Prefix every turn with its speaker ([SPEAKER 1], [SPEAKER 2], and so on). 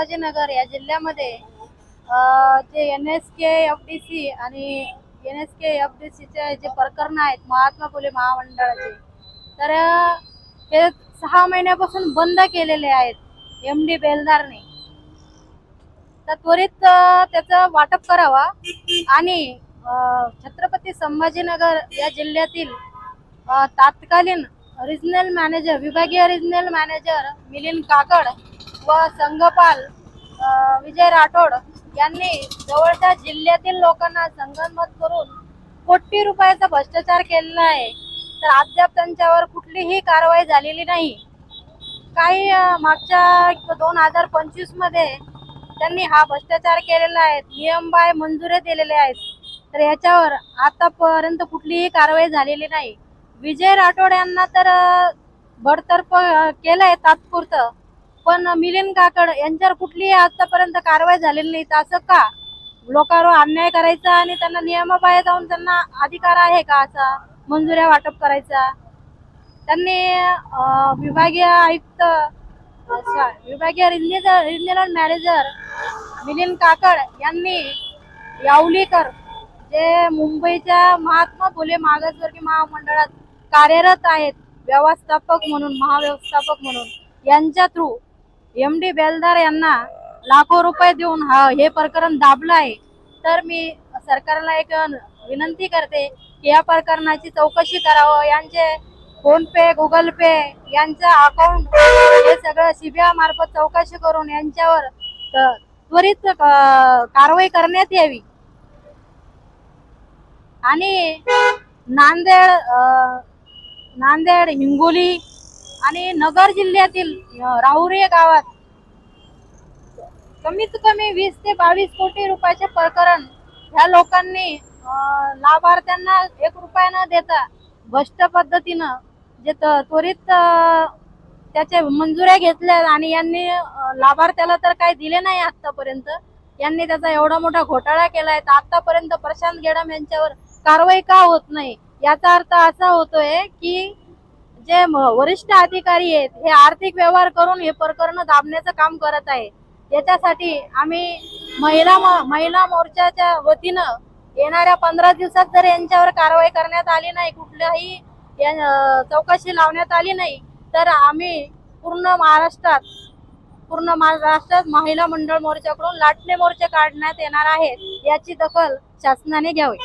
[SPEAKER 1] संभाजीनगर या जिल्ह्यामध्ये जे NSK-FDC आणि NSK-FDCचे जे प्रकरण आहेत महात्मा फुले महामंडळाचे, तर ते 6 महिन्यापासून बंद केलेले आहेत MD बेलदारने. तर त्वरित त्याचं वाटप करावा आणि छत्रपती संभाजीनगर या जिल्ह्यातील तात्कालीन विभागीय रिजनल मॅनेजर मिलिंद काकड व संघपाल विजय राठोड यांनी जवळच्या जिल्ह्यातील लोकांना संगनमत करून कोटी रुपयाचा भ्रष्टाचार केलेला आहे. तर अद्याप त्यांच्यावर कुठलीही कारवाई झालेली नाही. काही मागच्या 2025 मध्ये त्यांनी हा भ्रष्टाचार केलेला आहे, नियमबाह्य मंजुरी दिलेले आहेत. तर याच्यावर आतापर्यंत कुठलीही कारवाई झालेली नाही. विजय राठोड यांना तर बडतर्फ केलंय तात्पुरतं, पण मिलिंद काकड यांच्यावर कुठलीही आतापर्यंत कारवाई झालेली नाही. तर असं का लोकांवर अन्याय करायचा आणि त्यांना नियमाबाह्य जाऊन त्यांना अधिकार आहे का असा मंजुऱ्या वाटप करायचा? त्यांनी विभागीय आयुक्त विभागीय रिजनल मॅनेजर मिलिंद काकड यांनी यावलीकर जे मुंबईच्या महात्मा फुले मागासवर्गीय महामंडळात कार्यरत आहेत व्यवस्थापक म्हणून, महाव्यवस्थापक म्हणून, यांच्या थ्रू MD बेलदार यांना लाखो रुपये देऊन हे प्रकरण दाबलं आहे. तर मी सरकारला एक विनंती करते की या प्रकरणाची चौकशी करावं. यांचे फोन पे, गुगल पे, यांचं अकाउंट हे सगळं CBI मार्फत चौकशी करून यांच्यावर त्वरित कारवाई करण्यात यावी. आणि नांदेड, हिंगोली आणि नगर जिल्ह्यातील राहुरी गावात कमीत कमी 20 ते 22 कोटी रुपयाचे प्रकरण ह्या लोकांनी लाभार्थ्यांना 1 रुपया न देता भ्रष्ट पद्धतीनं जे त्वरित त्याच्या मंजुऱ्या घेतल्या आणि यांनी लाभार्थ्याला तर काही दिले नाही आतापर्यंत. यांनी त्याचा एवढा मोठा घोटाळा केलाय. तर आतापर्यंत प्रशांत गेडम यांच्यावर कारवाई का होत नाही? याचा अर्थ असा होतोय की जे वरिष्ठ अधिकारी आहेत हे आर्थिक व्यवहार करून हे प्रकरण दाबण्याचं काम करत आहे. याच्यासाठी आम्ही महिला मोर्चाच्या वतीनं येणाऱ्या 15 दिवसात जर यांच्यावर कारवाई करण्यात आली नाही, कुठल्याही चौकशी लावण्यात आली नाही, तर आम्ही पूर्ण महाराष्ट्रात महिला मंडळ मोर्चाकडून लाटणे मोर्चे काढण्यात येणार आहेत. याची दखल शासनाने घ्यावी.